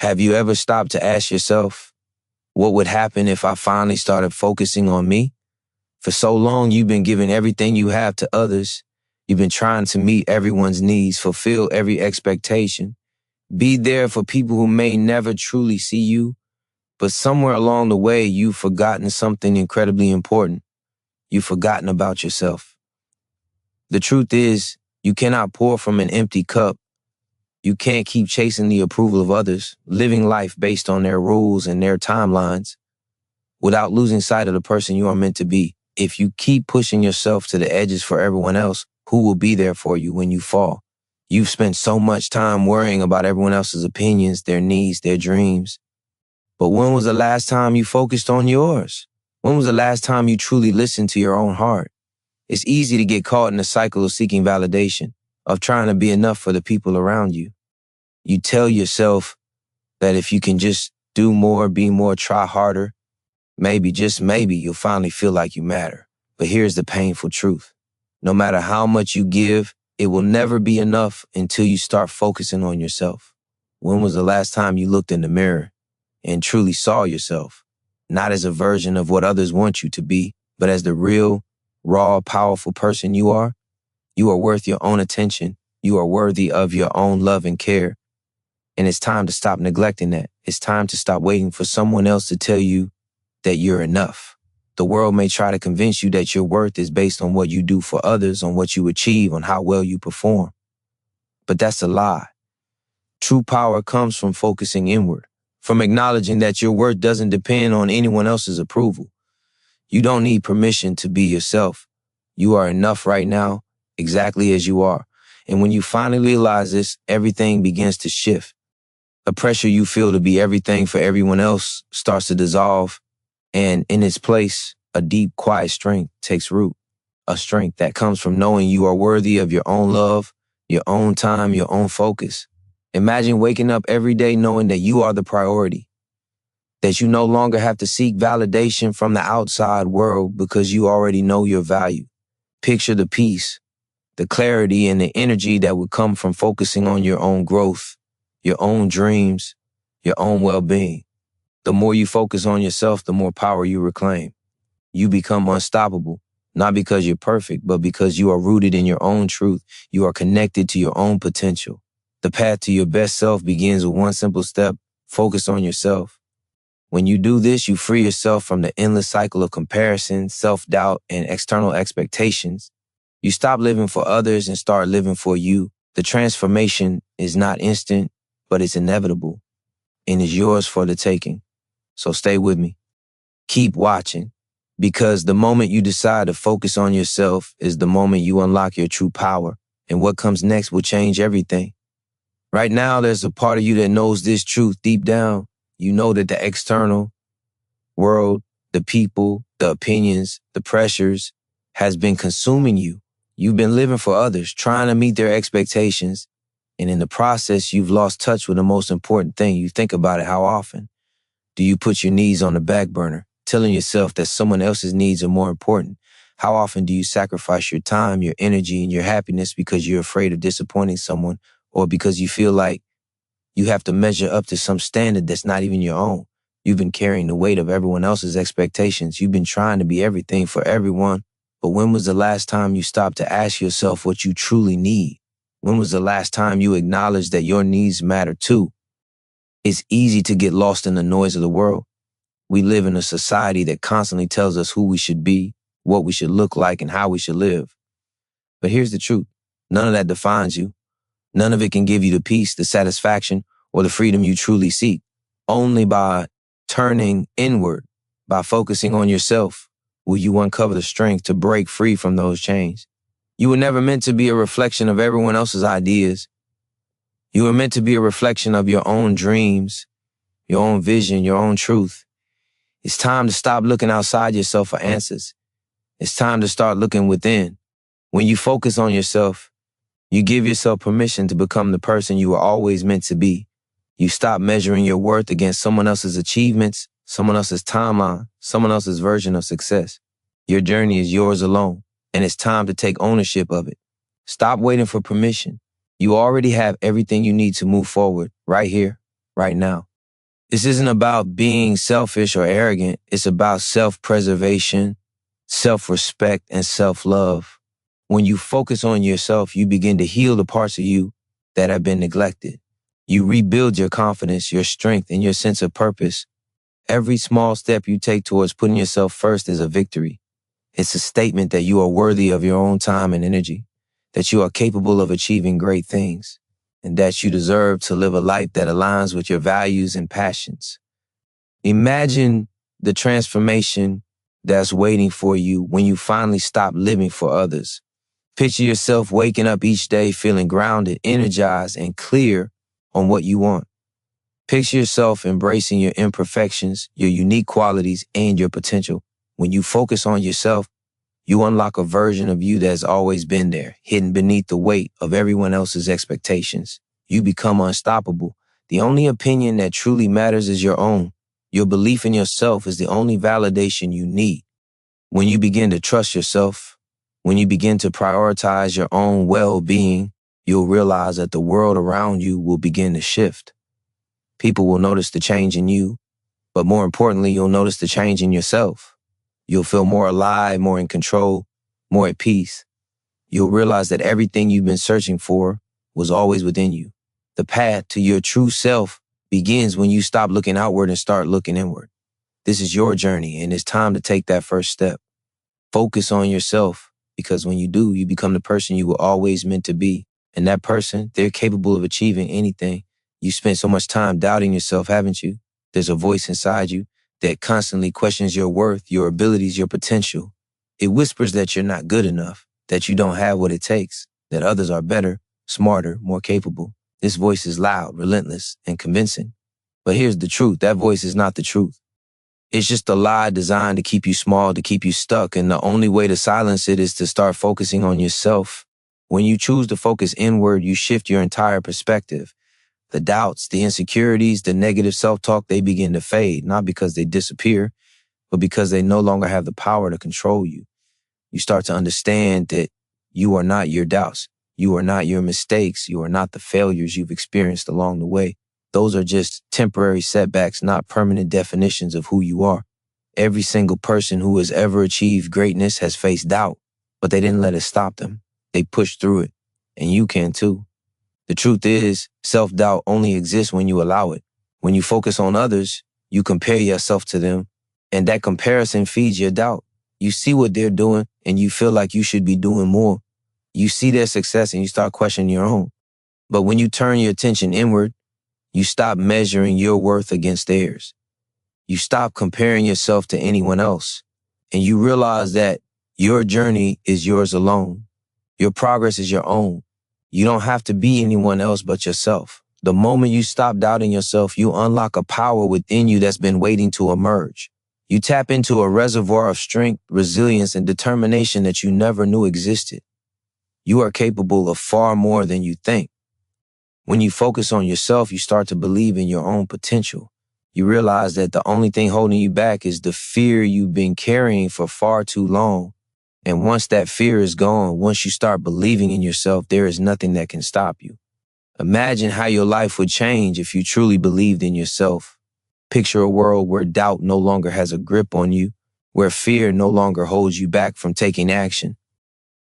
Have you ever stopped to ask yourself, what would happen if I finally started focusing on me? For so long, you've been giving everything you have to others. You've been trying to meet everyone's needs, fulfill every expectation, be there for people who may never truly see you. But somewhere along the way, you've forgotten something incredibly important. You've forgotten about yourself. The truth is, you cannot pour from an empty cup. You can't keep chasing the approval of others, living life based on their rules and their timelines, without losing sight of the person you are meant to be. If you keep pushing yourself to the edges for everyone else, who will be there for you when you fall? You've spent so much time worrying about everyone else's opinions, their needs, their dreams. But when was the last time you focused on yours? When was the last time you truly listened to your own heart? It's easy to get caught in the cycle of seeking validation, of trying to be enough for the people around you. You tell yourself that if you can just do more, be more, try harder, maybe, just maybe, you'll finally feel like you matter. But here's the painful truth. No matter how much you give, it will never be enough until you start focusing on yourself. When was the last time you looked in the mirror and truly saw yourself, not as a version of what others want you to be, but as the real, raw, powerful person you are? You are worth your own attention. You are worthy of your own love and care. And it's time to stop neglecting that. It's time to stop waiting for someone else to tell you that you're enough. The world may try to convince you that your worth is based on what you do for others, on what you achieve, on how well you perform. But that's a lie. True power comes from focusing inward, from acknowledging that your worth doesn't depend on anyone else's approval. You don't need permission to be yourself. You are enough right now, exactly as you are. And when you finally realize this, everything begins to shift. The pressure you feel to be everything for everyone else starts to dissolve, and in its place, a deep, quiet strength takes root. A strength that comes from knowing you are worthy of your own love, your own time, your own focus. Imagine waking up every day knowing that you are the priority, that you no longer have to seek validation from the outside world because you already know your value. Picture the peace, the clarity, and the energy that would come from focusing on your own growth, your own dreams, your own well-being. The more you focus on yourself, the more power you reclaim. You become unstoppable, not because you're perfect, but because you are rooted in your own truth. You are connected to your own potential. The path to your best self begins with one simple step: focus on yourself. When you do this, you free yourself from the endless cycle of comparison, self-doubt, and external expectations. You stop living for others and start living for you. The transformation is not instant, but it's inevitable and is yours for the taking. So stay with me. Keep watching, because the moment you decide to focus on yourself is the moment you unlock your true power, and what comes next will change everything. Right now, there's a part of you that knows this truth deep down. You know that the external world, the people, the opinions, the pressures has been consuming you. You've been living for others, trying to meet their expectations, and in the process, you've lost touch with the most important thing. You think about it, how often do you put your needs on the back burner, telling yourself that someone else's needs are more important? How often do you sacrifice your time, your energy, and your happiness because you're afraid of disappointing someone, or because you feel like you have to measure up to some standard that's not even your own? You've been carrying the weight of everyone else's expectations. You've been trying to be everything for everyone. But when was the last time you stopped to ask yourself what you truly need? When was the last time you acknowledged that your needs matter too? It's easy to get lost in the noise of the world. We live in a society that constantly tells us who we should be, what we should look like, and how we should live. But here's the truth. None of that defines you. None of it can give you the peace, the satisfaction, or the freedom you truly seek. Only by turning inward, by focusing on yourself, will you uncover the strength to break free from those chains. You were never meant to be a reflection of everyone else's ideas. You were meant to be a reflection of your own dreams, your own vision, your own truth. It's time to stop looking outside yourself for answers. It's time to start looking within. When you focus on yourself, you give yourself permission to become the person you were always meant to be. You stop measuring your worth against someone else's achievements, someone else's timeline, someone else's version of success. Your journey is yours alone, and it's time to take ownership of it. Stop waiting for permission. You already have everything you need to move forward right here, right now. This isn't about being selfish or arrogant. It's about self-preservation, self-respect, and self-love. When you focus on yourself, you begin to heal the parts of you that have been neglected. You rebuild your confidence, your strength, and your sense of purpose. Every small step you take towards putting yourself first is a victory. It's a statement that you are worthy of your own time and energy, that you are capable of achieving great things, and that you deserve to live a life that aligns with your values and passions. Imagine the transformation that's waiting for you when you finally stop living for others. Picture yourself waking up each day feeling grounded, energized, and clear on what you want. Picture yourself embracing your imperfections, your unique qualities, and your potential. When you focus on yourself, you unlock a version of you that's always been there, hidden beneath the weight of everyone else's expectations. You become unstoppable. The only opinion that truly matters is your own. Your belief in yourself is the only validation you need. When you begin to trust yourself, when you begin to prioritize your own well-being, you'll realize that the world around you will begin to shift. People will notice the change in you, but more importantly, you'll notice the change in yourself. You'll feel more alive, more in control, more at peace. You'll realize that everything you've been searching for was always within you. The path to your true self begins when you stop looking outward and start looking inward. This is your journey, and it's time to take that first step. Focus on yourself, because when you do, you become the person you were always meant to be. And that person, they're capable of achieving anything. You spent so much time doubting yourself, haven't you? There's a voice inside you that constantly questions your worth, your abilities, your potential. It whispers that you're not good enough, that you don't have what it takes, that others are better, smarter, more capable. This voice is loud, relentless, and convincing. But here's the truth. That voice is not the truth. It's just a lie designed to keep you small, to keep you stuck, and the only way to silence it is to start focusing on yourself. When you choose to focus inward, you shift your entire perspective. The doubts, the insecurities, the negative self-talk, they begin to fade, not because they disappear, but because they no longer have the power to control you. You start to understand that you are not your doubts. You are not your mistakes. You are not the failures you've experienced along the way. Those are just temporary setbacks, not permanent definitions of who you are. Every single person who has ever achieved greatness has faced doubt, but they didn't let it stop them. They pushed through it, and you can too. The truth is, self-doubt only exists when you allow it. When you focus on others, you compare yourself to them, and that comparison feeds your doubt. You see what they're doing, and you feel like you should be doing more. You see their success, and you start questioning your own. But when you turn your attention inward, you stop measuring your worth against theirs. You stop comparing yourself to anyone else, and you realize that your journey is yours alone. Your progress is your own. You don't have to be anyone else but yourself. The moment you stop doubting yourself, you unlock a power within you that's been waiting to emerge. You tap into a reservoir of strength, resilience, and determination that you never knew existed. You are capable of far more than you think. When you focus on yourself, you start to believe in your own potential. You realize that the only thing holding you back is the fear you've been carrying for far too long. And once that fear is gone, once you start believing in yourself, there is nothing that can stop you. Imagine how your life would change if you truly believed in yourself. Picture a world where doubt no longer has a grip on you, where fear no longer holds you back from taking action.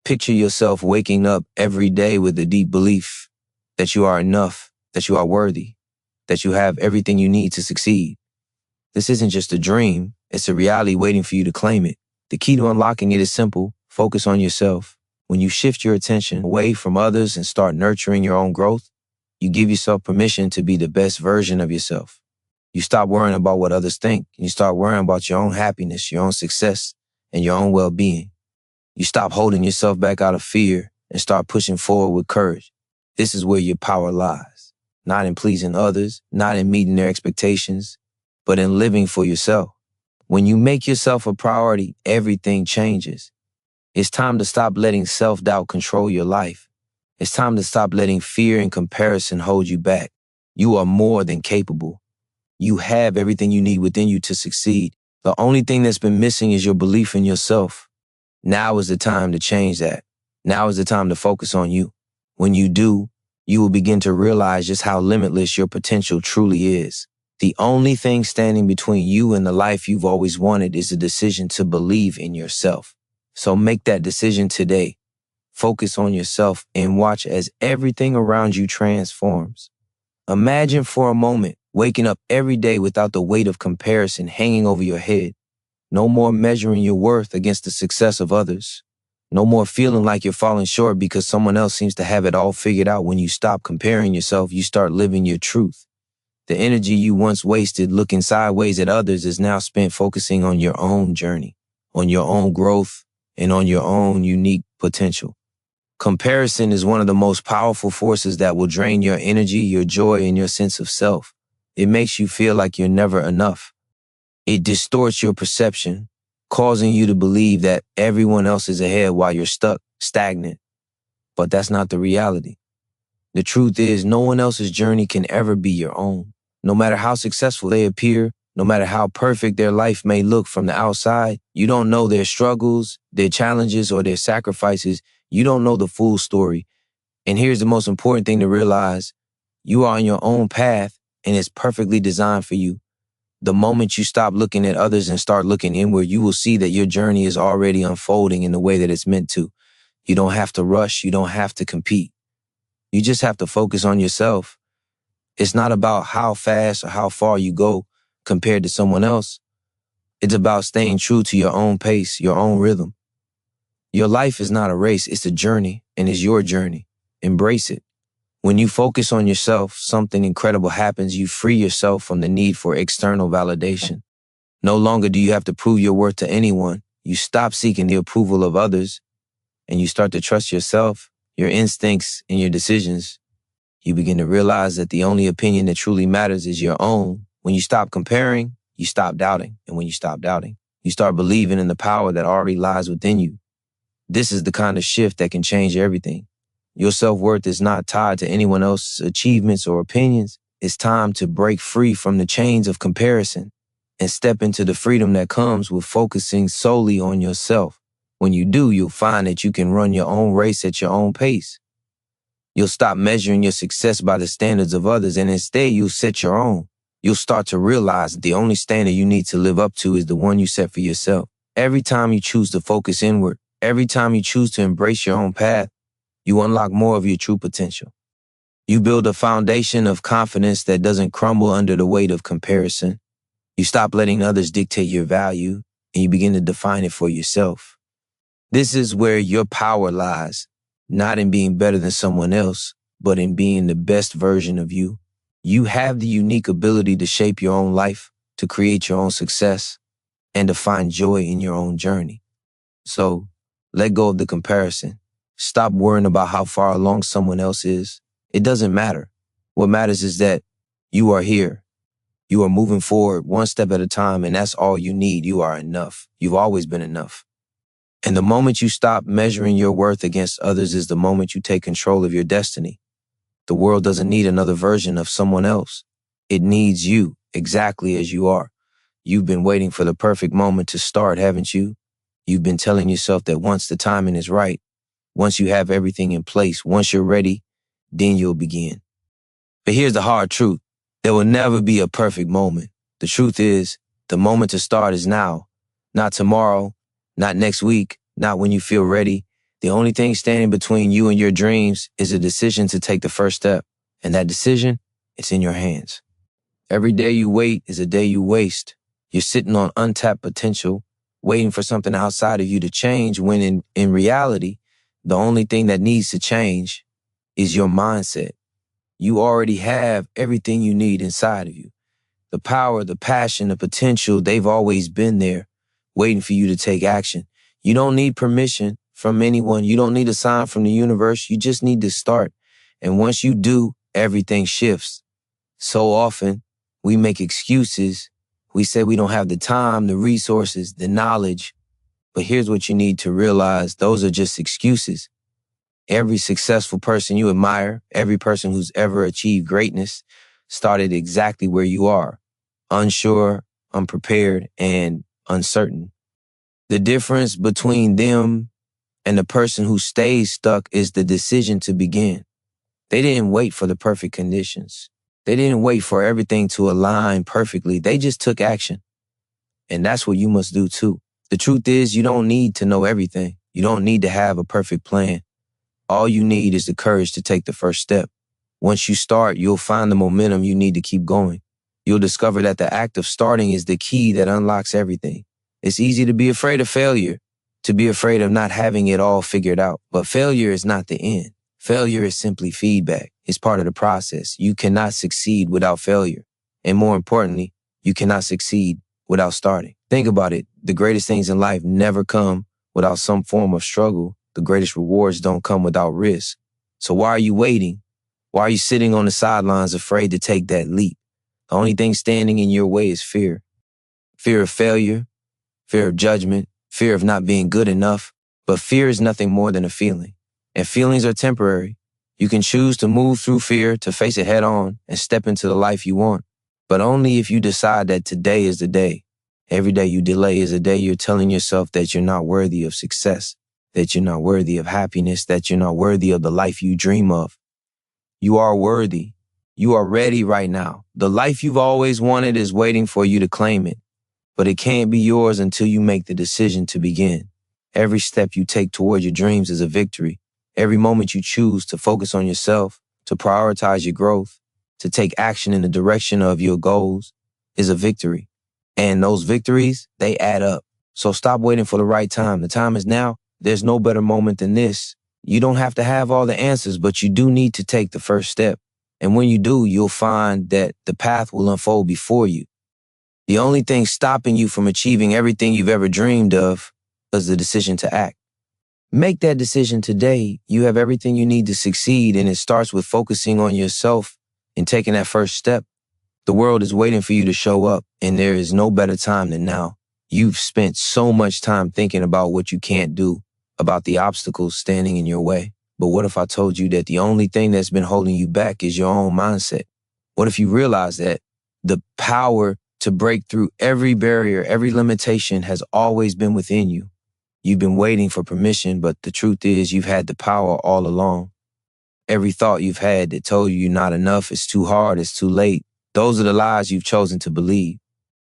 Picture yourself waking up every day with a deep belief that you are enough, that you are worthy, that you have everything you need to succeed. This isn't just a dream, it's a reality waiting for you to claim it. The key to unlocking it is simple: focus on yourself. When you shift your attention away from others and start nurturing your own growth, you give yourself permission to be the best version of yourself. You stop worrying about what others think, and you start worrying about your own happiness, your own success, and your own well-being. You stop holding yourself back out of fear and start pushing forward with courage. This is where your power lies, not in pleasing others, not in meeting their expectations, but in living for yourself. When you make yourself a priority, everything changes. It's time to stop letting self-doubt control your life. It's time to stop letting fear and comparison hold you back. You are more than capable. You have everything you need within you to succeed. The only thing that's been missing is your belief in yourself. Now is the time to change that. Now is the time to focus on you. When you do, you will begin to realize just how limitless your potential truly is. The only thing standing between you and the life you've always wanted is a decision to believe in yourself. So make that decision today. Focus on yourself and watch as everything around you transforms. Imagine for a moment waking up every day without the weight of comparison hanging over your head. No more measuring your worth against the success of others. No more feeling like you're falling short because someone else seems to have it all figured out. When you stop comparing yourself, you start living your truth. The energy you once wasted looking sideways at others is now spent focusing on your own journey, on your own growth, and on your own unique potential. Comparison is one of the most powerful forces that will drain your energy, your joy, and your sense of self. It makes you feel like you're never enough. It distorts your perception, causing you to believe that everyone else is ahead while you're stuck, stagnant. But that's not the reality. The truth is, no one else's journey can ever be your own. No matter how successful they appear, no matter how perfect their life may look from the outside, you don't know their struggles, their challenges, or their sacrifices. You don't know the full story. And here's the most important thing to realize. You are on your own path, and it's perfectly designed for you. The moment you stop looking at others and start looking inward, you will see that your journey is already unfolding in the way that it's meant to. You don't have to rush. You don't have to compete. You just have to focus on yourself. It's not about how fast or how far you go compared to someone else. It's about staying true to your own pace, your own rhythm. Your life is not a race, it's a journey, and it's your journey. Embrace it. When you focus on yourself, something incredible happens. You free yourself from the need for external validation. No longer do you have to prove your worth to anyone. You stop seeking the approval of others, and you start to trust yourself, your instincts, and your decisions. You begin to realize that the only opinion that truly matters is your own. When you stop comparing, you stop doubting. And when you stop doubting, you start believing in the power that already lies within you. This is the kind of shift that can change everything. Your self-worth is not tied to anyone else's achievements or opinions. It's time to break free from the chains of comparison and step into the freedom that comes with focusing solely on yourself. When you do, you'll find that you can run your own race at your own pace. You'll stop measuring your success by the standards of others, and instead you'll set your own. You'll start to realize that the only standard you need to live up to is the one you set for yourself. Every time you choose to focus inward, every time you choose to embrace your own path, you unlock more of your true potential. You build a foundation of confidence that doesn't crumble under the weight of comparison. You stop letting others dictate your value, and you begin to define it for yourself. This is where your power lies. Not in being better than someone else, but in being the best version of you. You have the unique ability to shape your own life, to create your own success, and to find joy in your own journey. So, let go of the comparison. Stop worrying about how far along someone else is. It doesn't matter. What matters is that you are here. You are moving forward one step at a time, and that's all you need. You are enough. You've always been enough. And the moment you stop measuring your worth against others is the moment you take control of your destiny. The world doesn't need another version of someone else. It needs you exactly as you are. You've been waiting for the perfect moment to start, haven't you? You've been telling yourself that once the timing is right, once you have everything in place, once you're ready, then you'll begin. But here's the hard truth. There will never be a perfect moment. The truth is, the moment to start is now, not tomorrow, not next week, not when you feel ready. The only thing standing between you and your dreams is a decision to take the first step. And that decision, it's in your hands. Every day you wait is a day you waste. You're sitting on untapped potential, waiting for something outside of you to change when in reality, the only thing that needs to change is your mindset. You already have everything you need inside of you. The power, the passion, the potential, they've always been there, waiting for you to take action. You don't need permission from anyone. You don't need a sign from the universe. You just need to start. And once you do, everything shifts. So often, we make excuses. We say we don't have the time, the resources, the knowledge. But here's what you need to realize. Those are just excuses. Every successful person you admire, every person who's ever achieved greatness, started exactly where you are. Unsure, unprepared, and uncertain. The difference between them and the person who stays stuck is the decision to begin. They didn't wait for the perfect conditions. They didn't wait for everything to align perfectly. They just took action. And that's what you must do too. The truth is, you don't need to know everything. You don't need to have a perfect plan. All you need is the courage to take the first step. Once you start, you'll find the momentum you need to keep going. You'll discover that the act of starting is the key that unlocks everything. It's easy to be afraid of failure, to be afraid of not having it all figured out. But failure is not the end. Failure is simply feedback. It's part of the process. You cannot succeed without failure. And more importantly, you cannot succeed without starting. Think about it. The greatest things in life never come without some form of struggle. The greatest rewards don't come without risk. So why are you waiting? Why are you sitting on the sidelines afraid to take that leap? The only thing standing in your way is fear. Fear of failure, fear of judgment, fear of not being good enough. But fear is nothing more than a feeling. And feelings are temporary. You can choose to move through fear, to face it head on, and step into the life you want. But only if you decide that today is the day. Every day you delay is a day you're telling yourself that you're not worthy of success, that you're not worthy of happiness, that you're not worthy of the life you dream of. You are worthy. You are ready right now. The life you've always wanted is waiting for you to claim it. But it can't be yours until you make the decision to begin. Every step you take toward your dreams is a victory. Every moment you choose to focus on yourself, to prioritize your growth, to take action in the direction of your goals is a victory. And those victories, they add up. So stop waiting for the right time. The time is now. There's no better moment than this. You don't have to have all the answers, but you do need to take the first step. And when you do, you'll find that the path will unfold before you. The only thing stopping you from achieving everything you've ever dreamed of is the decision to act. Make that decision today. You have everything you need to succeed, and it starts with focusing on yourself and taking that first step. The world is waiting for you to show up, and there is no better time than now. You've spent so much time thinking about what you can't do, about the obstacles standing in your way. But what if I told you that the only thing that's been holding you back is your own mindset? What if you realize that the power to break through every barrier, every limitation has always been within you? You've been waiting for permission, but the truth is you've had the power all along. Every thought you've had that told you you're not enough, it's too hard, it's too late. Those are the lies you've chosen to believe.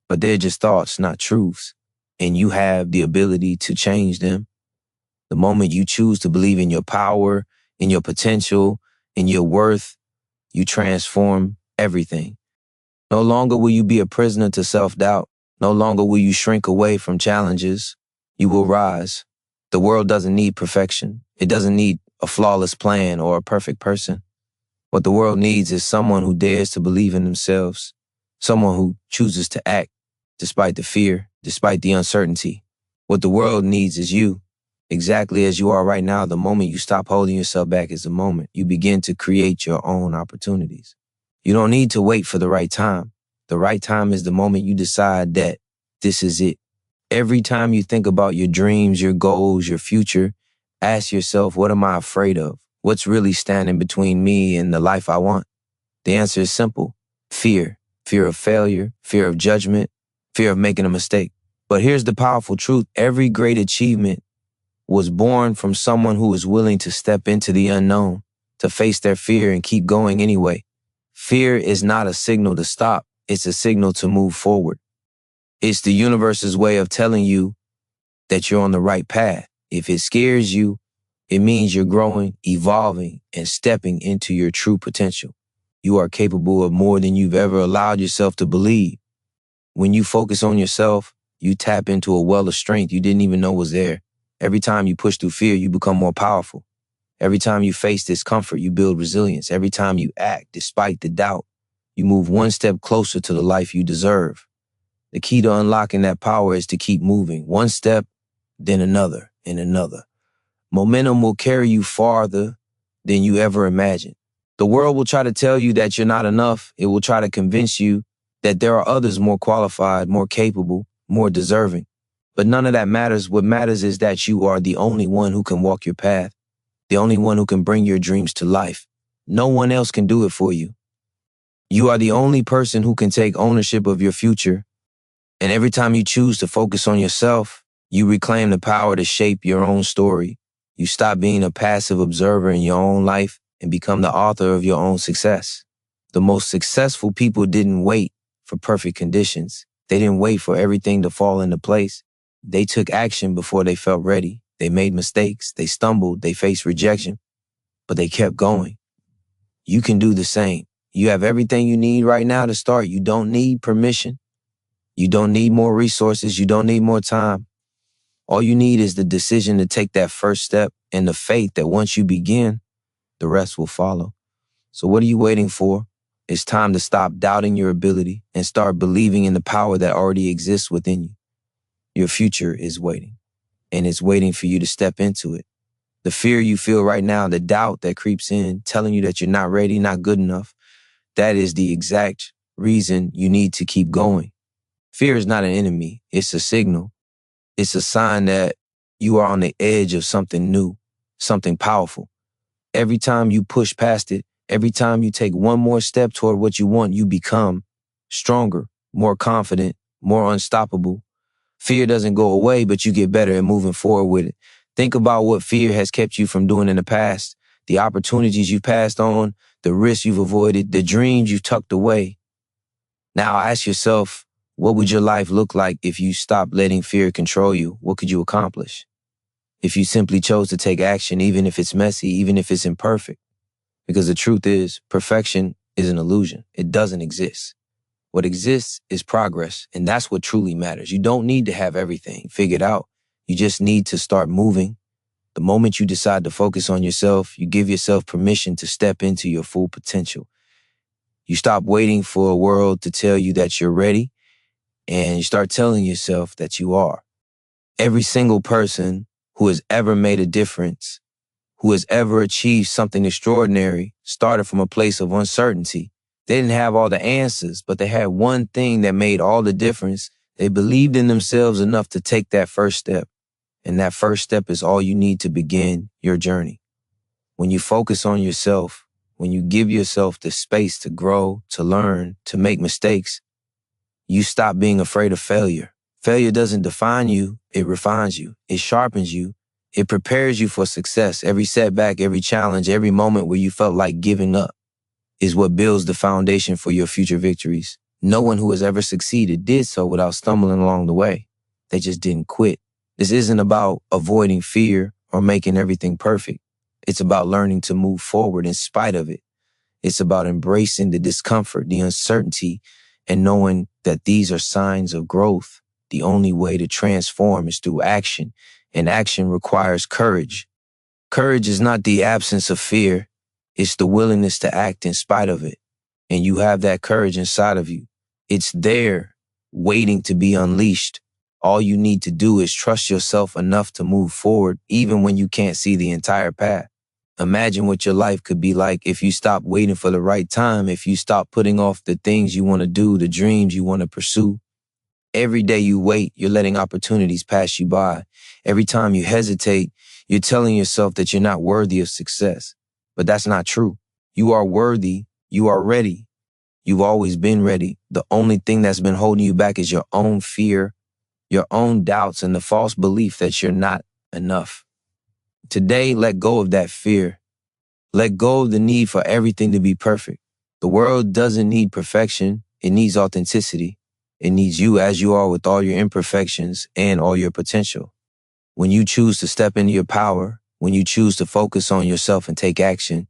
But they're just thoughts, not truths. And you have the ability to change them. The moment you choose to believe in your power, in your potential, in your worth, you transform everything. No longer will you be a prisoner to self-doubt. No longer will you shrink away from challenges. You will rise. The world doesn't need perfection. It doesn't need a flawless plan or a perfect person. What the world needs is someone who dares to believe in themselves, someone who chooses to act despite the fear, despite the uncertainty. What the world needs is you, exactly as you are right now. The moment you stop holding yourself back is the moment you begin to create your own opportunities. You don't need to wait for the right time. The right time is the moment you decide that this is it. Every time you think about your dreams, your goals, your future, ask yourself, what am I afraid of? What's really standing between me and the life I want? The answer is simple. Fear. Fear of failure, fear of judgment, fear of making a mistake. But here's the powerful truth. Every great achievement was born from someone who was willing to step into the unknown, to face their fear and keep going anyway. Fear is not a signal to stop. It's a signal to move forward. It's the universe's way of telling you that you're on the right path. If it scares you, it means you're growing, evolving, and stepping into your true potential. You are capable of more than you've ever allowed yourself to believe. When you focus on yourself, you tap into a well of strength you didn't even know was there. Every time you push through fear, you become more powerful. Every time you face discomfort, you build resilience. Every time you act, despite the doubt, you move one step closer to the life you deserve. The key to unlocking that power is to keep moving, one step, then another, and another. Momentum will carry you farther than you ever imagined. The world will try to tell you that you're not enough. It will try to convince you that there are others more qualified, more capable, more deserving. But none of that matters. What matters is that you are the only one who can walk your path, the only one who can bring your dreams to life. No one else can do it for you. You are the only person who can take ownership of your future. And every time you choose to focus on yourself, you reclaim the power to shape your own story. You stop being a passive observer in your own life and become the author of your own success. The most successful people didn't wait for perfect conditions. They didn't wait for everything to fall into place. They took action before they felt ready. They made mistakes. They stumbled. They faced rejection, but they kept going. You can do the same. You have everything you need right now to start. You don't need permission. You don't need more resources. You don't need more time. All you need is the decision to take that first step and the faith that once you begin, the rest will follow. So what are you waiting for? It's time to stop doubting your ability and start believing in the power that already exists within you. Your future is waiting, and it's waiting for you to step into it. The fear you feel right now, the doubt that creeps in, telling you that you're not ready, not good enough, that is the exact reason you need to keep going. Fear is not an enemy. It's a signal. It's a sign that you are on the edge of something new, something powerful. Every time you push past it, every time you take one more step toward what you want, you become stronger, more confident, more unstoppable. Fear doesn't go away, but you get better at moving forward with it. Think about what fear has kept you from doing in the past, the opportunities you've passed on, the risks you've avoided, the dreams you've tucked away. Now ask yourself, what would your life look like if you stopped letting fear control you? What could you accomplish? If you simply chose to take action, even if it's messy, even if it's imperfect. Because the truth is, perfection is an illusion. It doesn't exist. What exists is progress, and that's what truly matters. You don't need to have everything figured out. You just need to start moving. The moment you decide to focus on yourself, you give yourself permission to step into your full potential. You stop waiting for a world to tell you that you're ready, and you start telling yourself that you are. Every single person who has ever made a difference, who has ever achieved something extraordinary, started from a place of uncertainty. They didn't have all the answers, but they had one thing that made all the difference. They believed in themselves enough to take that first step. And that first step is all you need to begin your journey. When you focus on yourself, when you give yourself the space to grow, to learn, to make mistakes, you stop being afraid of failure. Failure doesn't define you, it refines you, it sharpens you, it prepares you for success. Every setback, every challenge, every moment where you felt like giving up is what builds the foundation for your future victories. No one who has ever succeeded did so without stumbling along the way. They just didn't quit. This isn't about avoiding fear or making everything perfect. It's about learning to move forward in spite of it. It's about embracing the discomfort, the uncertainty, and knowing that these are signs of growth. The only way to transform is through action, and action requires courage. Courage is not the absence of fear. It's the willingness to act in spite of it. And you have that courage inside of you. It's there, waiting to be unleashed. All you need to do is trust yourself enough to move forward, even when you can't see the entire path. Imagine what your life could be like if you stopped waiting for the right time, if you stopped putting off the things you want to do, the dreams you want to pursue. Every day you wait, you're letting opportunities pass you by. Every time you hesitate, you're telling yourself that you're not worthy of success. But that's not true. You are worthy. You are ready. You've always been ready. The only thing that's been holding you back is your own fear, your own doubts, and the false belief that you're not enough. Today, let go of that fear. Let go of the need for everything to be perfect. The world doesn't need perfection. It needs authenticity. It needs you as you are with all your imperfections and all your potential. When you choose to step into your power, when you choose to focus on yourself and take action,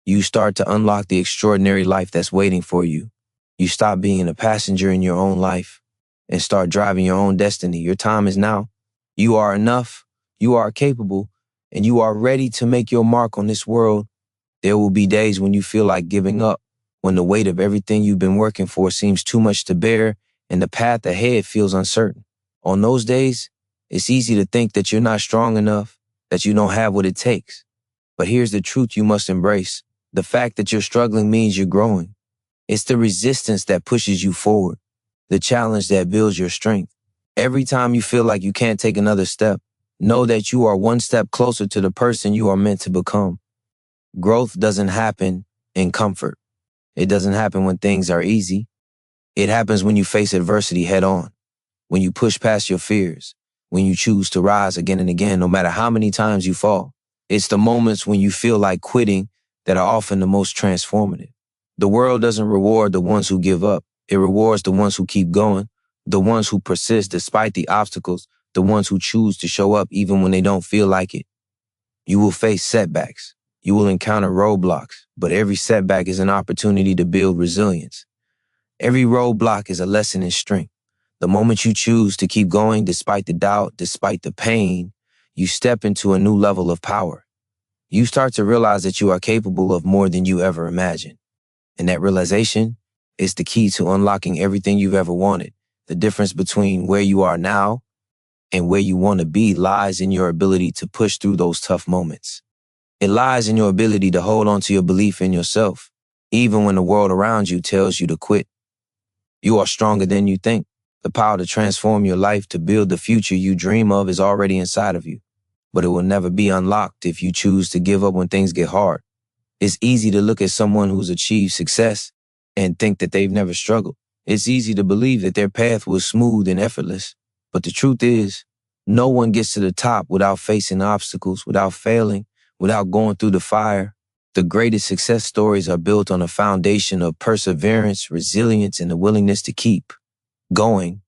you start to unlock the extraordinary life that's waiting for you. You stop being a passenger in your own life and start driving your own destiny. Your time is now. You are enough. You are capable. And you are ready to make your mark on this world. There will be days when you feel like giving up, when the weight of everything you've been working for seems too much to bear and the path ahead feels uncertain. On those days, it's easy to think that you're not strong enough, that you don't have what it takes. But here's the truth you must embrace. The fact that you're struggling means you're growing. It's the resistance that pushes you forward, the challenge that builds your strength. Every time you feel like you can't take another step, know that you are one step closer to the person you are meant to become. Growth doesn't happen in comfort. It doesn't happen when things are easy. It happens when you face adversity head on, when you push past your fears, when you choose to rise again and again, no matter how many times you fall. It's the moments when you feel like quitting that are often the most transformative. The world doesn't reward the ones who give up. It rewards the ones who keep going, the ones who persist despite the obstacles, the ones who choose to show up even when they don't feel like it. You will face setbacks. You will encounter roadblocks, but every setback is an opportunity to build resilience. Every roadblock is a lesson in strength. The moment you choose to keep going despite the doubt, despite the pain, you step into a new level of power. You start to realize that you are capable of more than you ever imagined. And that realization is the key to unlocking everything you've ever wanted. The difference between where you are now and where you want to be lies in your ability to push through those tough moments. It lies in your ability to hold on to your belief in yourself, even when the world around you tells you to quit. You are stronger than you think. The power to transform your life, to build the future you dream of, is already inside of you. But it will never be unlocked if you choose to give up when things get hard. It's easy to look at someone who's achieved success and think that they've never struggled. It's easy to believe that their path was smooth and effortless. But the truth is, no one gets to the top without facing obstacles, without failing, without going through the fire. The greatest success stories are built on a foundation of perseverance, resilience, and the willingness to keep going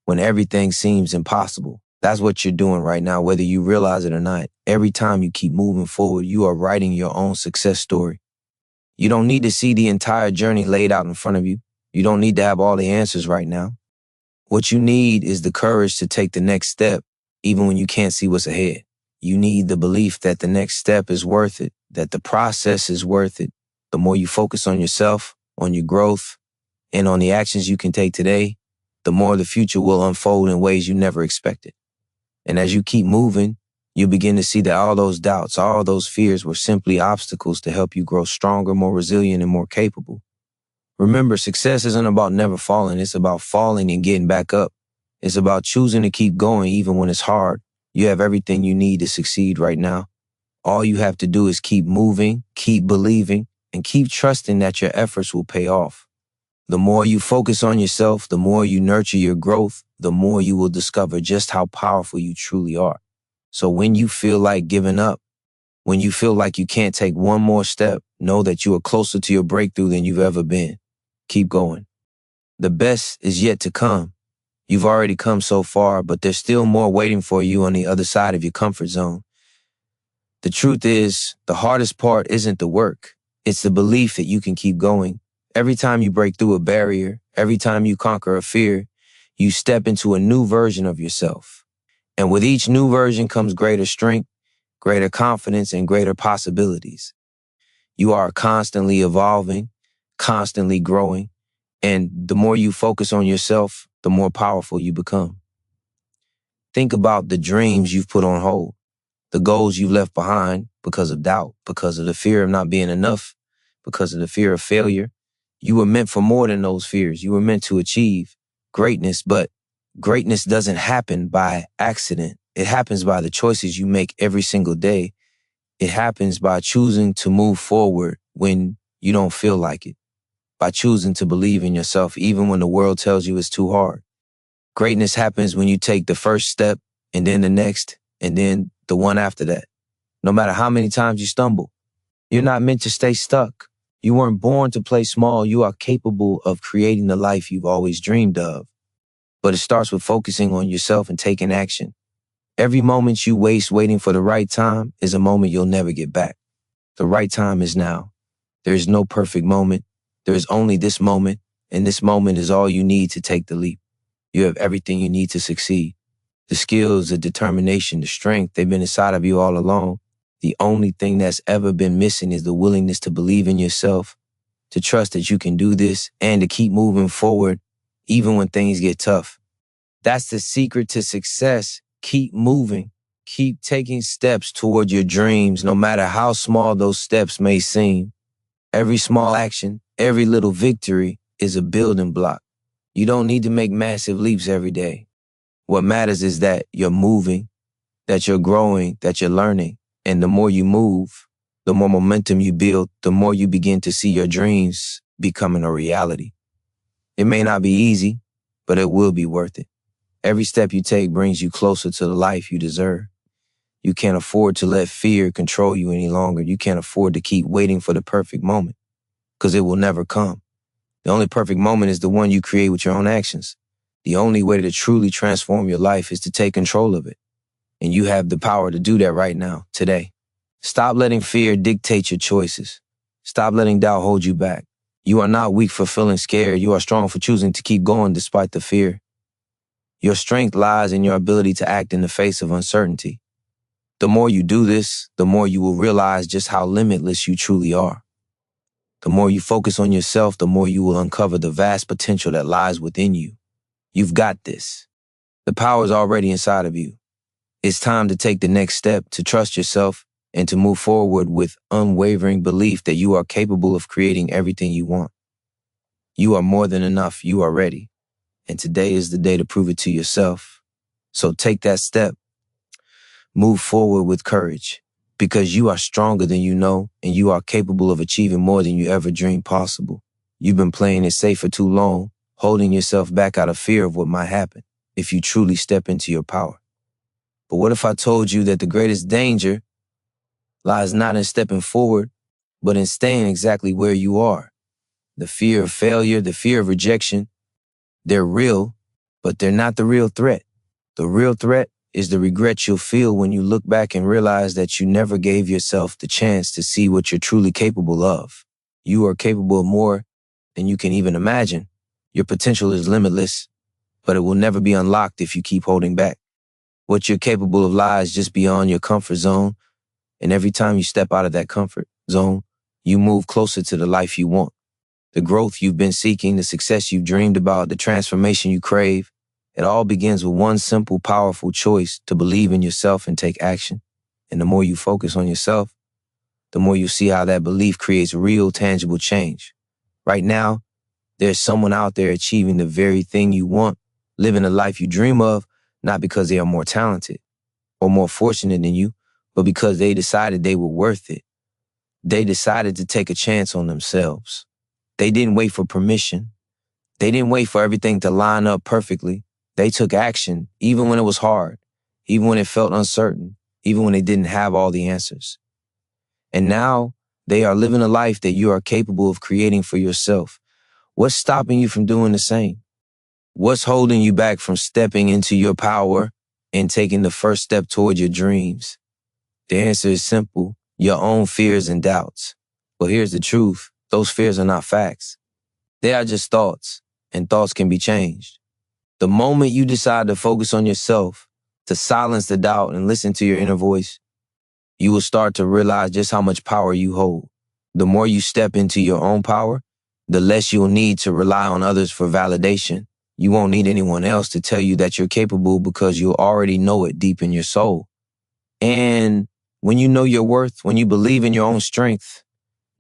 when everything seems impossible. That's what you're doing right now, whether you realize it or not. Every time you keep moving forward, you are writing your own success story. You don't need to see the entire journey laid out in front of you. You don't need to have all the answers right now. What you need is the courage to take the next step, even when you can't see what's ahead. You need the belief that the next step is worth it, that the process is worth it. The more you focus on yourself, on your growth, and on the actions you can take today, the more the future will unfold in ways you never expected. And as you keep moving, you begin to see that all those doubts, all those fears were simply obstacles to help you grow stronger, more resilient, and more capable. Remember, success isn't about never falling. It's about falling and getting back up. It's about choosing to keep going even when it's hard. You have everything you need to succeed right now. All you have to do is keep moving, keep believing, and keep trusting that your efforts will pay off. The more you focus on yourself, the more you nurture your growth, the more you will discover just how powerful you truly are. So when you feel like giving up, when you feel like you can't take one more step, know that you are closer to your breakthrough than you've ever been. Keep going. The best is yet to come. You've already come so far, but there's still more waiting for you on the other side of your comfort zone. The truth is, the hardest part isn't the work. It's the belief that you can keep going. Every time you break through a barrier, every time you conquer a fear, you step into a new version of yourself. And with each new version comes greater strength, greater confidence, and greater possibilities. You are constantly evolving, constantly growing, and the more you focus on yourself, the more powerful you become. Think about the dreams you've put on hold, the goals you've left behind because of doubt, because of the fear of not being enough, because of the fear of failure. You were meant for more than those fears. You were meant to achieve greatness, but greatness doesn't happen by accident. It happens by the choices you make every single day. It happens by choosing to move forward when you don't feel like it, by choosing to believe in yourself even when the world tells you it's too hard. Greatness happens when you take the first step and then the next and then the one after that. No matter how many times you stumble, you're not meant to stay stuck. You weren't born to play small. You are capable of creating the life you've always dreamed of. But it starts with focusing on yourself and taking action. Every moment you waste waiting for the right time is a moment you'll never get back. The right time is now. There is no perfect moment. There is only this moment, and this moment is all you need to take the leap. You have everything you need to succeed. The skills, the determination, the strength, they've been inside of you all along. The only thing that's ever been missing is the willingness to believe in yourself, to trust that you can do this, and to keep moving forward even when things get tough. That's the secret to success. Keep moving. Keep taking steps toward your dreams, no matter how small those steps may seem. Every small action, every little victory is a building block. You don't need to make massive leaps every day. What matters is that you're moving, that you're growing, that you're learning. And the more you move, the more momentum you build, the more you begin to see your dreams becoming a reality. It may not be easy, but it will be worth it. Every step you take brings you closer to the life you deserve. You can't afford to let fear control you any longer. You can't afford to keep waiting for the perfect moment. because it will never come. The only perfect moment is the one you create with your own actions. The only way to truly transform your life is to take control of it. And you have the power to do that right now, today. Stop letting fear dictate your choices. Stop letting doubt hold you back. You are not weak for feeling scared. You are strong for choosing to keep going despite the fear. Your strength lies in your ability to act in the face of uncertainty. The more you do this, the more you will realize just how limitless you truly are. The more you focus on yourself, the more you will uncover the vast potential that lies within you. You've got this. The power is already inside of you. It's time to take the next step, to trust yourself, and to move forward with unwavering belief that you are capable of creating everything you want. You are more than enough. You are ready. And today is the day to prove it to yourself. So take that step. Move forward with courage, because you are stronger than you know, and you are capable of achieving more than you ever dreamed possible. You've been playing it safe for too long, holding yourself back out of fear of what might happen if you truly step into your power. But what if I told you that the greatest danger lies not in stepping forward, but in staying exactly where you are? The fear of failure, the fear of rejection, they're real, but they're not the real threat. The real threat is the regret you'll feel when you look back and realize that you never gave yourself the chance to see what you're truly capable of. You are capable of more than you can even imagine. Your potential is limitless, but it will never be unlocked if you keep holding back. What you're capable of lies just beyond your comfort zone, and every time you step out of that comfort zone, you move closer to the life you want. The growth you've been seeking, the success you've dreamed about, the transformation you crave, it all begins with one simple, powerful choice: to believe in yourself and take action. And the more you focus on yourself, the more you see how that belief creates real, tangible change. Right now, there's someone out there achieving the very thing you want, living the life you dream of, not because they are more talented or more fortunate than you, but because they decided they were worth it. They decided to take a chance on themselves. They didn't wait for permission. They didn't wait for everything to line up perfectly. They took action, even when it was hard, even when it felt uncertain, even when they didn't have all the answers. And now they are living a life that you are capable of creating for yourself. What's stopping you from doing the same? What's holding you back from stepping into your power and taking the first step toward your dreams? The answer is simple: your own fears and doubts. Well, here's the truth. Those fears are not facts. They are just thoughts, and thoughts can be changed. The moment you decide to focus on yourself, to silence the doubt and listen to your inner voice, you will start to realize just how much power you hold. The more you step into your own power, the less you'll need to rely on others for validation. You won't need anyone else to tell you that you're capable, because you already know it deep in your soul. And when you know your worth, when you believe in your own strength,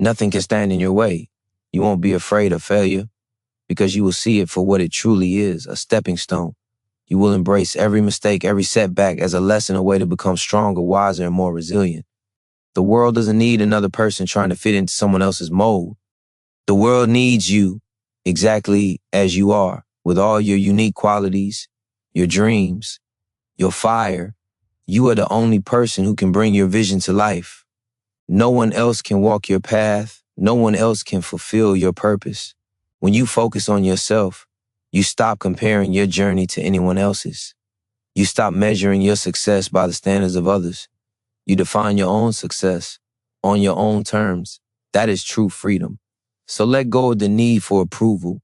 nothing can stand in your way. You won't be afraid of failure, because you will see it for what it truly is: a stepping stone. You will embrace every mistake, every setback as a lesson, a way to become stronger, wiser, and more resilient. The world doesn't need another person trying to fit into someone else's mold. The world needs you exactly as you are, with all your unique qualities, your dreams, your fire. You are the only person who can bring your vision to life. No one else can walk your path. No one else can fulfill your purpose. When you focus on yourself, you stop comparing your journey to anyone else's. You stop measuring your success by the standards of others. You define your own success on your own terms. That is true freedom. So let go of the need for approval.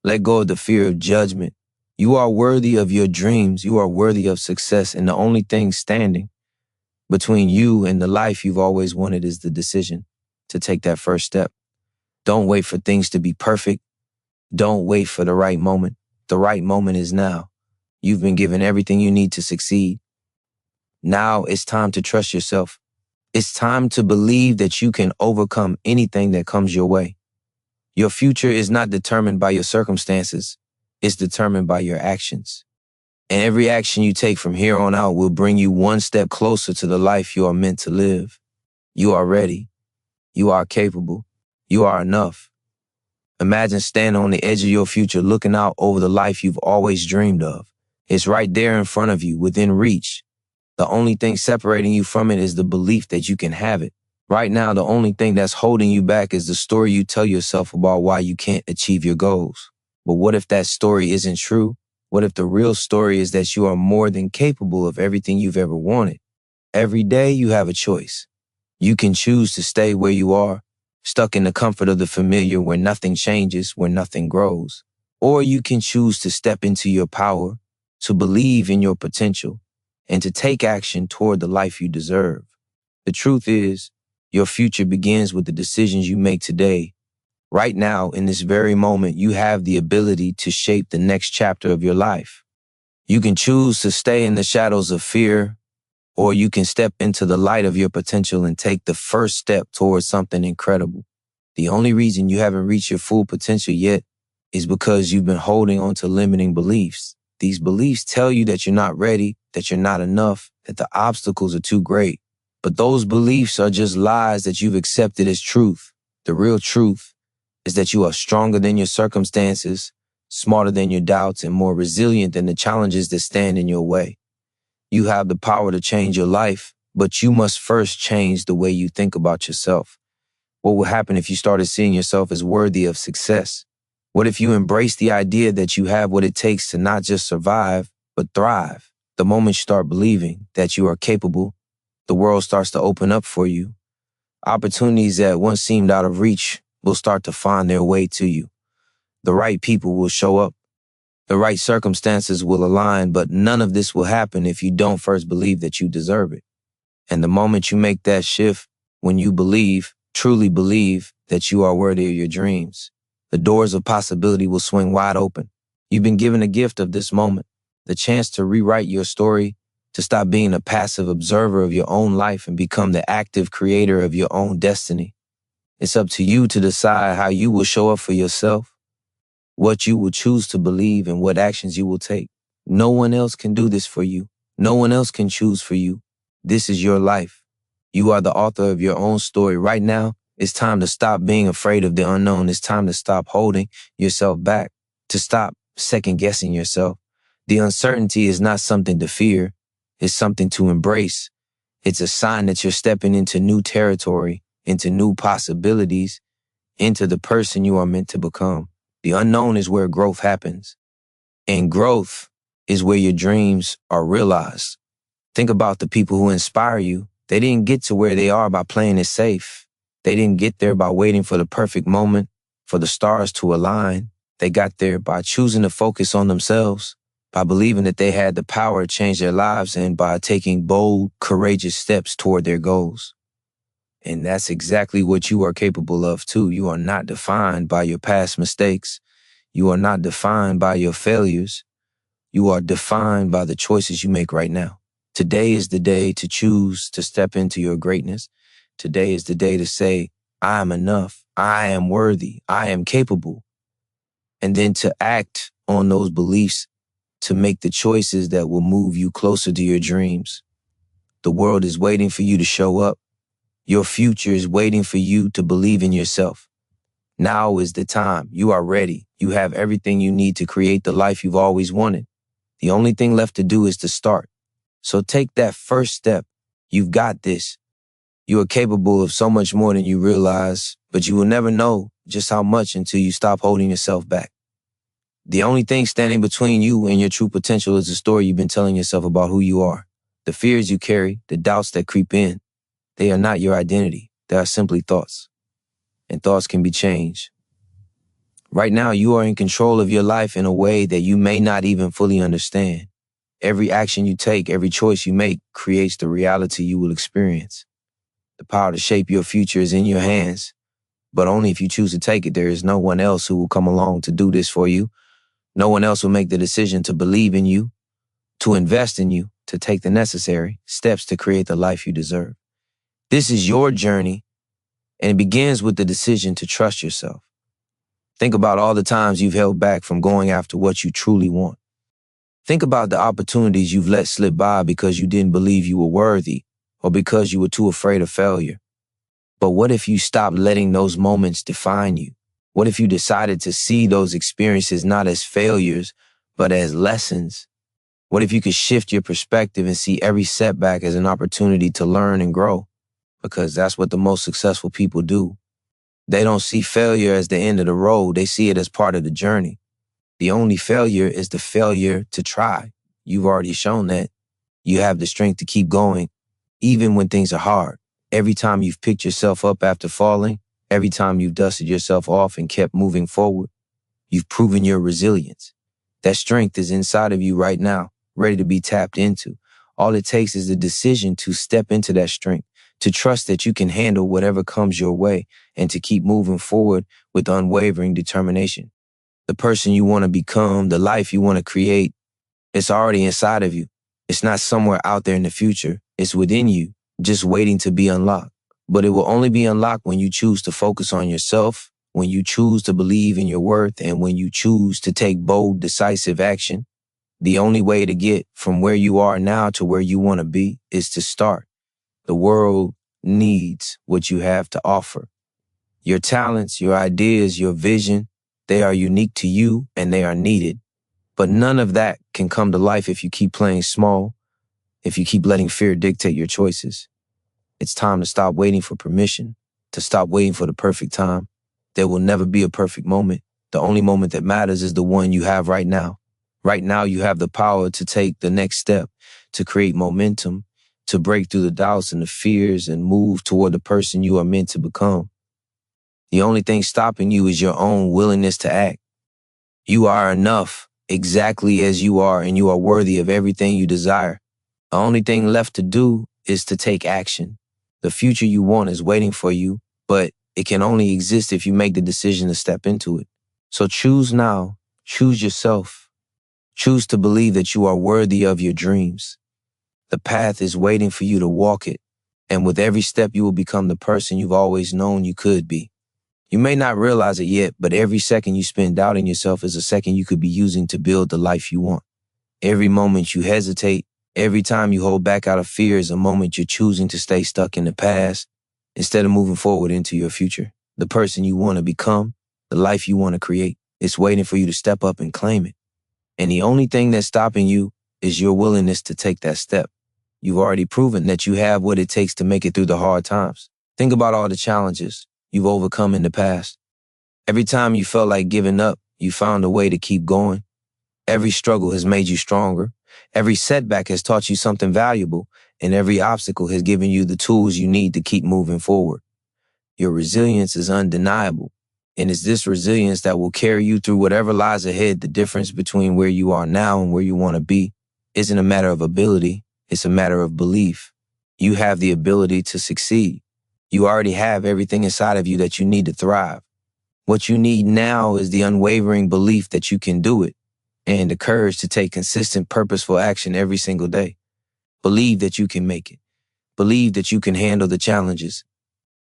Let go of the fear of judgment. You are worthy of your dreams. You are worthy of success. And the only thing standing between you and the life you've always wanted is the decision to take that first step. Don't wait for things to be perfect. Don't wait for the right moment. The right moment is now. You've been given everything you need to succeed. Now it's time to trust yourself. It's time to believe that you can overcome anything that comes your way. Your future is not determined by your circumstances. It's determined by your actions. And every action you take from here on out will bring you one step closer to the life you are meant to live. You are ready. You are capable. You are enough. Imagine standing on the edge of your future, looking out over the life you've always dreamed of. It's right there in front of you, within reach. The only thing separating you from it is the belief that you can have it. Right now, the only thing that's holding you back is the story you tell yourself about why you can't achieve your goals. But what if that story isn't true? What if the real story is that you are more than capable of everything you've ever wanted? Every day you have a choice. You can choose to stay where you are, stuck in the comfort of the familiar where nothing changes, where nothing grows. Or you can choose to step into your power, to believe in your potential, and to take action toward the life you deserve. The truth is, your future begins with the decisions you make today. Right now, in this very moment, you have the ability to shape the next chapter of your life. You can choose to stay in the shadows of fear, or you can step into the light of your potential and take the first step towards something incredible. The only reason you haven't reached your full potential yet is because you've been holding on to limiting beliefs. These beliefs tell you that you're not ready, that you're not enough, that the obstacles are too great. But those beliefs are just lies that you've accepted as truth. The real truth is that you are stronger than your circumstances, smarter than your doubts, and more resilient than the challenges that stand in your way. You have the power to change your life, but you must first change the way you think about yourself. What will happen if you started seeing yourself as worthy of success? What if you embrace the idea that you have what it takes to not just survive, but thrive? The moment you start believing that you are capable, the world starts to open up for you. Opportunities that once seemed out of reach will start to find their way to you. The right people will show up. The right circumstances will align, but none of this will happen if you don't first believe that you deserve it. And the moment you make that shift, when you believe, truly believe that you are worthy of your dreams, the doors of possibility will swing wide open. You've been given a gift of this moment, the chance to rewrite your story, to stop being a passive observer of your own life and become the active creator of your own destiny. It's up to you to decide how you will show up for yourself, what you will choose to believe, and what actions you will take. No one else can do this for you. No one else can choose for you. This is your life. You are the author of your own story. Right now, it's time to stop being afraid of the unknown. It's time to stop holding yourself back, to stop second guessing yourself. The uncertainty is not something to fear. It's something to embrace. It's a sign that you're stepping into new territory, into new possibilities, into the person you are meant to become. The unknown is where growth happens. And growth is where your dreams are realized. Think about the people who inspire you. They didn't get to where they are by playing it safe. They didn't get there by waiting for the perfect moment, for the stars to align. They got there by choosing to focus on themselves, by believing that they had the power to change their lives, and by taking bold, courageous steps toward their goals. And that's exactly what you are capable of too. You are not defined by your past mistakes. You are not defined by your failures. You are defined by the choices you make right now. Today is the day to choose to step into your greatness. Today is the day to say, I am enough. I am worthy. I am capable. And then to act on those beliefs, to make the choices that will move you closer to your dreams. The world is waiting for you to show up. Your future is waiting for you to believe in yourself. Now is the time. You are ready. You have everything you need to create the life you've always wanted. The only thing left to do is to start. So take that first step. You've got this. You are capable of so much more than you realize, but you will never know just how much until you stop holding yourself back. The only thing standing between you and your true potential is the story you've been telling yourself about who you are. The fears you carry, the doubts that creep in, they are not your identity. They are simply thoughts. And thoughts can be changed. Right now, you are in control of your life in a way that you may not even fully understand. Every action you take, every choice you make creates the reality you will experience. The power to shape your future is in your hands, but only if you choose to take it. There is no one else who will come along to do this for you. No one else will make the decision to believe in you, to invest in you, to take the necessary steps to create the life you deserve. This is your journey, and it begins with the decision to trust yourself. Think about all the times you've held back from going after what you truly want. Think about the opportunities you've let slip by because you didn't believe you were worthy or because you were too afraid of failure. But what if you stopped letting those moments define you? What if you decided to see those experiences not as failures, but as lessons? What if you could shift your perspective and see every setback as an opportunity to learn and grow? because that's what the most successful people do. They don't see failure as the end of the road. They see it as part of the journey. The only failure is the failure to try. You've already shown that. You have the strength to keep going, even when things are hard. Every time you've picked yourself up after falling, every time you've dusted yourself off and kept moving forward, you've proven your resilience. That strength is inside of you right now, ready to be tapped into. All it takes is the decision to step into that strength, to trust that you can handle whatever comes your way, and to keep moving forward with unwavering determination. The person you want to become, the life you want to create, it's already inside of you. It's not somewhere out there in the future. It's within you, just waiting to be unlocked. But it will only be unlocked when you choose to focus on yourself, when you choose to believe in your worth, and when you choose to take bold, decisive action. The only way to get from where you are now to where you want to be is to start. The world needs what you have to offer. Your talents, your ideas, your vision, they are unique to you and they are needed. But none of that can come to life if you keep playing small, if you keep letting fear dictate your choices. It's time to stop waiting for permission, to stop waiting for the perfect time. There will never be a perfect moment. The only moment that matters is the one you have right now. Right now, you have the power to take the next step, to create momentum, to break through the doubts and the fears and move toward the person you are meant to become. The only thing stopping you is your own willingness to act. You are enough exactly as you are, and you are worthy of everything you desire. The only thing left to do is to take action. The future you want is waiting for you, but it can only exist if you make the decision to step into it. So choose now. Choose yourself. Choose to believe that you are worthy of your dreams. The path is waiting for you to walk it, and with every step you will become the person you've always known you could be. You may not realize it yet, but every second you spend doubting yourself is a second you could be using to build the life you want. Every moment you hesitate, every time you hold back out of fear is a moment you're choosing to stay stuck in the past instead of moving forward into your future. The person you want to become, the life you want to create, it's waiting for you to step up and claim it. And the only thing that's stopping you is your willingness to take that step. You've already proven that you have what it takes to make it through the hard times. Think about all the challenges you've overcome in the past. Every time you felt like giving up, you found a way to keep going. Every struggle has made you stronger. Every setback has taught you something valuable, and every obstacle has given you the tools you need to keep moving forward. Your resilience is undeniable, and it's this resilience that will carry you through whatever lies ahead. The difference between where you are now and where you want to be isn't a matter of ability, it's a matter of belief. You have the ability to succeed. You already have everything inside of you that you need to thrive. What you need now is the unwavering belief that you can do it and the courage to take consistent, purposeful action every single day. Believe that you can make it. Believe that you can handle the challenges.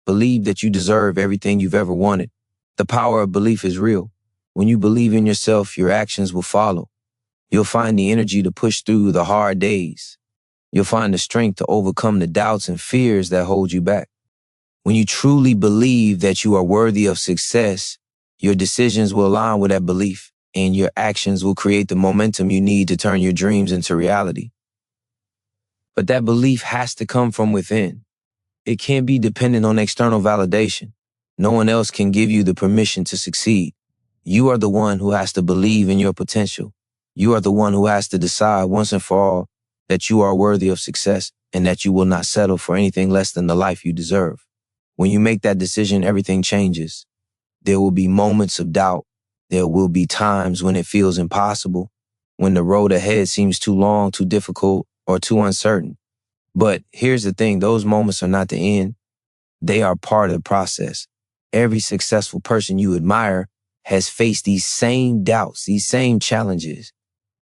Believe that you deserve everything you've ever wanted. The power of belief is real. When you believe in yourself, your actions will follow. You'll find the energy to push through the hard days. You'll find the strength to overcome the doubts and fears that hold you back. When you truly believe that you are worthy of success, your decisions will align with that belief, and your actions will create the momentum you need to turn your dreams into reality. But that belief has to come from within. It can't be dependent on external validation. No one else can give you the permission to succeed. You are the one who has to believe in your potential. You are the one who has to decide once and for all that you are worthy of success and that you will not settle for anything less than the life you deserve. When you make that decision, everything changes. There will be moments of doubt. There will be times when it feels impossible, when the road ahead seems too long, too difficult, or too uncertain. But here's the thing, those moments are not the end. They are part of the process. Every successful person you admire has faced these same doubts, these same challenges,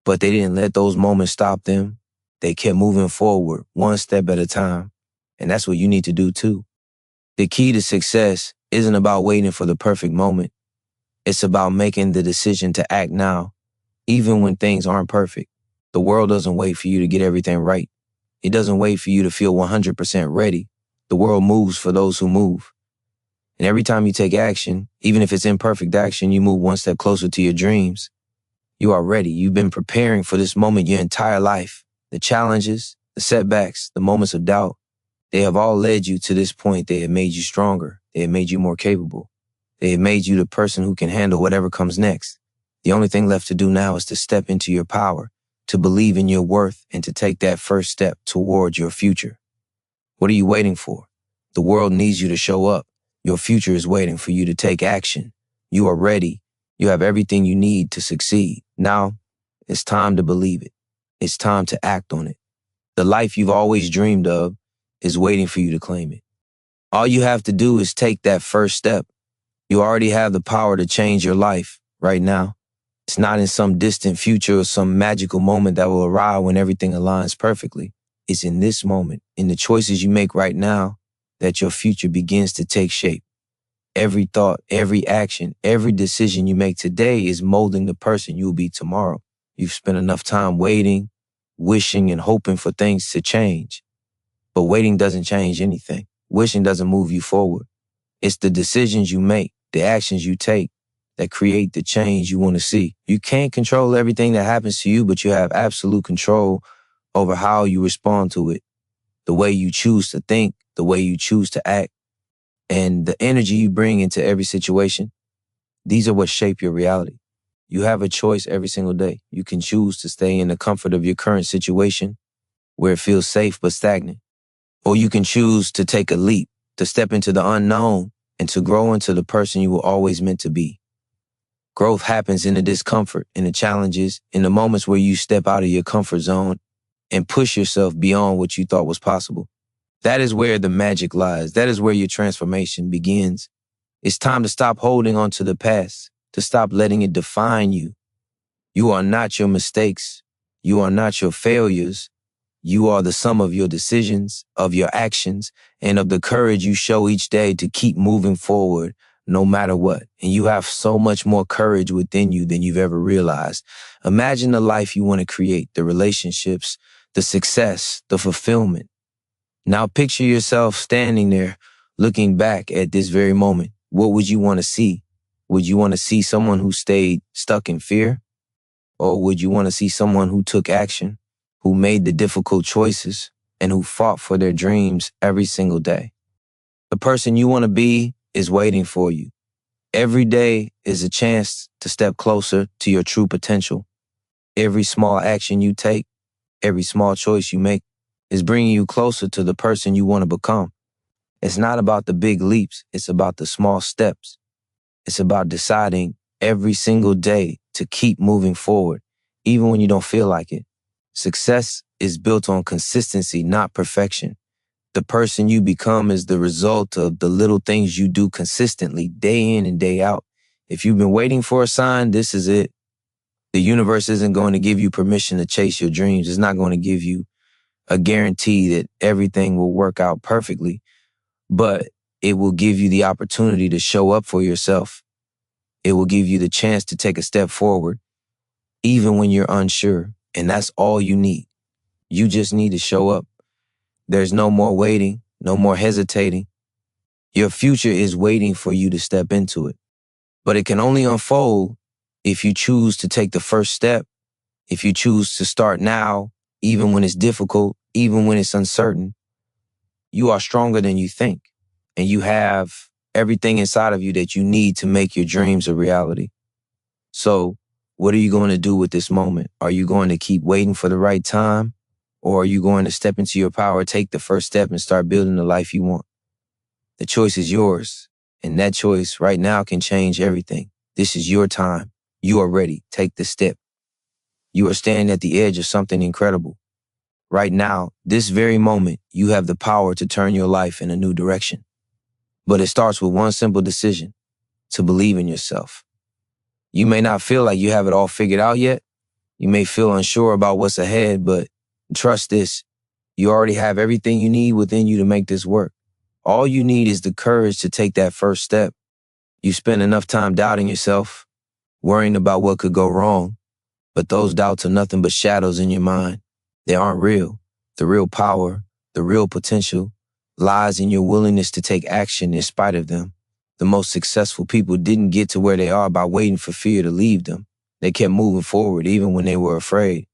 but they didn't let those moments stop them. They kept moving forward, one step at a time. And that's what you need to do too. The key to success isn't about waiting for the perfect moment. It's about making the decision to act now, even when things aren't perfect. The world doesn't wait for you to get everything right. It doesn't wait for you to feel 100% ready. The world moves for those who move. And every time you take action, even if it's imperfect action, you move one step closer to your dreams. You are ready. You've been preparing for this moment your entire life. The challenges, the setbacks, the moments of doubt, They have all led you to this point. They have made you stronger. They have made you more capable. They have made you the person who can handle whatever comes next. The only thing left to do now is to step into your power, to believe in your worth, and to take that first step toward your future. What are you waiting for? The world needs you to show up. Your future is waiting for you to take action. You are ready. You have everything you need to succeed. Now, it's time to believe it. It's time to act on it. The life you've always dreamed of is waiting for you to claim it. All you have to do is take that first step. You already have the power to change your life right now. It's not in some distant future or some magical moment that will arrive when everything aligns perfectly. It's in this moment, in the choices you make right now, that your future begins to take shape. Every thought, every action, every decision you make today is molding the person you will be tomorrow. You've spent enough time waiting, wishing, and hoping for things to change. But waiting doesn't change anything. Wishing doesn't move you forward. It's the decisions you make, the actions you take, that create the change you want to see. You can't control everything that happens to you, but you have absolute control over how you respond to it, the way you choose to think, the way you choose to act, and the energy you bring into every situation. These are what shape your reality. You have a choice every single day. You can choose to stay in the comfort of your current situation, where it feels safe but stagnant. Or you can choose to take a leap, to step into the unknown, and to grow into the person you were always meant to be. Growth happens in the discomfort, in the challenges, in the moments where you step out of your comfort zone and push yourself beyond what you thought was possible. That is where the magic lies. That is where your transformation begins. It's time to stop holding on to the past, to stop letting it define you. You are not your mistakes. You are not your failures. You are the sum of your decisions, of your actions, and of the courage you show each day to keep moving forward no matter what. And you have so much more courage within you than you've ever realized. Imagine the life you want to create, the relationships, the success, the fulfillment. Now picture yourself standing there, looking back at this very moment. What would you want to see? Would you want to see someone who stayed stuck in fear? Or would you want to see someone who took action, who made the difficult choices, and who fought for their dreams every single day? The person you want to be is waiting for you. Every day is a chance to step closer to your true potential. Every small action you take, every small choice you make is bringing you closer to the person you want to become. It's not about the big leaps. It's about the small steps. It's about deciding every single day to keep moving forward, even when you don't feel like it. Success is built on consistency, not perfection. The person you become is the result of the little things you do consistently, day in and day out. If you've been waiting for a sign, this is it. The universe isn't going to give you permission to chase your dreams. It's not going to give you a guarantee that everything will work out perfectly, but it will give you the opportunity to show up for yourself. It will give you the chance to take a step forward, even when you're unsure. And that's all you need. You just need to show up. There's no more waiting, no more hesitating. Your future is waiting for you to step into it. But it can only unfold if you choose to take the first step, if you choose to start now, even when it's difficult, even when it's uncertain. You are stronger than you think, and you have everything inside of you that you need to make your dreams a reality. So, what are you going to do with this moment? Are you going to keep waiting for the right time? Or are you going to step into your power, take the first step, and start building the life you want? The choice is yours, and that choice right now can change everything. This is your time. You are ready. Take the step. You are standing at the edge of something incredible. Right now, this very moment, you have the power to turn your life in a new direction. But it starts with one simple decision: to believe in yourself. You may not feel like you have it all figured out yet. You may feel unsure about what's ahead, but trust this: you already have everything you need within you to make this work. All you need is the courage to take that first step. You spend enough time doubting yourself, worrying about what could go wrong, but those doubts are nothing but shadows in your mind. They aren't real. The real power, the real potential, lies in your willingness to take action in spite of them. The most successful people didn't get to where they are by waiting for fear to leave them. They kept moving forward even when they were afraid.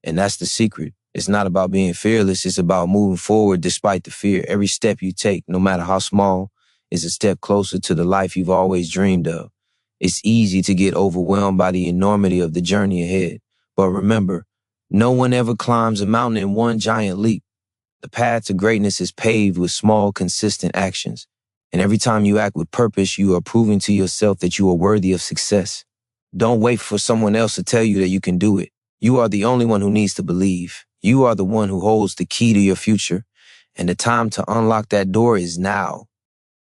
And that's the secret. It's not about being fearless. It's about moving forward despite the fear. Every step you take, no matter how small, is a step closer to the life you've always dreamed of. It's easy to get overwhelmed by the enormity of the journey ahead. But remember, no one ever climbs a mountain in one giant leap. The path to greatness is paved with small, consistent actions. And every time you act with purpose, you are proving to yourself that you are worthy of success. Don't wait for someone else to tell you that you can do it. You are the only one who needs to believe. You are the one who holds the key to your future. And the time to unlock that door is now.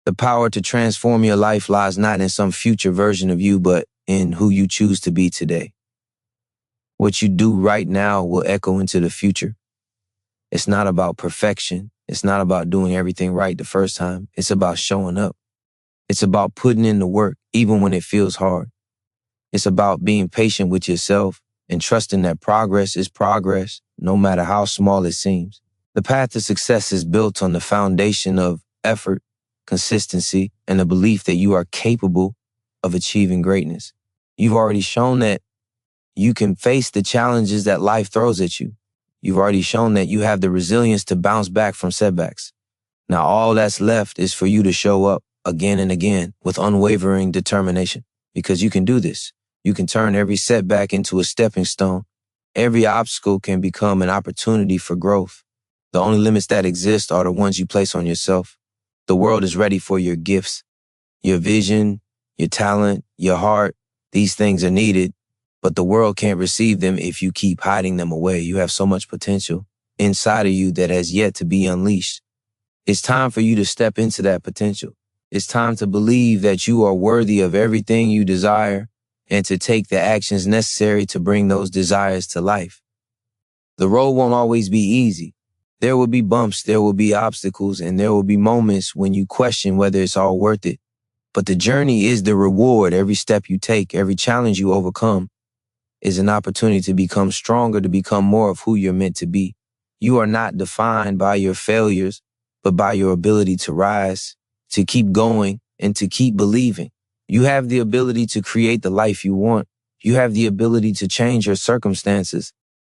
The power to transform your life lies not in some future version of you, but in who you choose to be today. What you do right now will echo into the future. It's not about perfection. It's not about doing everything right the first time. It's about showing up. It's about putting in the work, even when it feels hard. It's about being patient with yourself and trusting that progress is progress, no matter how small it seems. The path to success is built on the foundation of effort, consistency, and the belief that you are capable of achieving greatness. You've already shown that you can face the challenges that life throws at you. You've already shown that you have the resilience to bounce back from setbacks. Now all that's left is for you to show up again and again with unwavering determination, because you can do this. You can turn every setback into a stepping stone. Every obstacle can become an opportunity for growth. The only limits that exist are the ones you place on yourself. The world is ready for your gifts, your vision, your talent, your heart. These things are needed, but the world can't receive them if you keep hiding them away. You have so much potential inside of you that has yet to be unleashed. It's time for you to step into that potential. It's time to believe that you are worthy of everything you desire and to take the actions necessary to bring those desires to life. The road won't always be easy. There will be bumps, there will be obstacles, and there will be moments when you question whether it's all worth it. But the journey is the reward. Every step you take, every challenge you overcome is an opportunity to become stronger, to become more of who you're meant to be. You are not defined by your failures, but by your ability to rise, to keep going, and to keep believing. You have the ability to create the life you want. You have the ability to change your circumstances.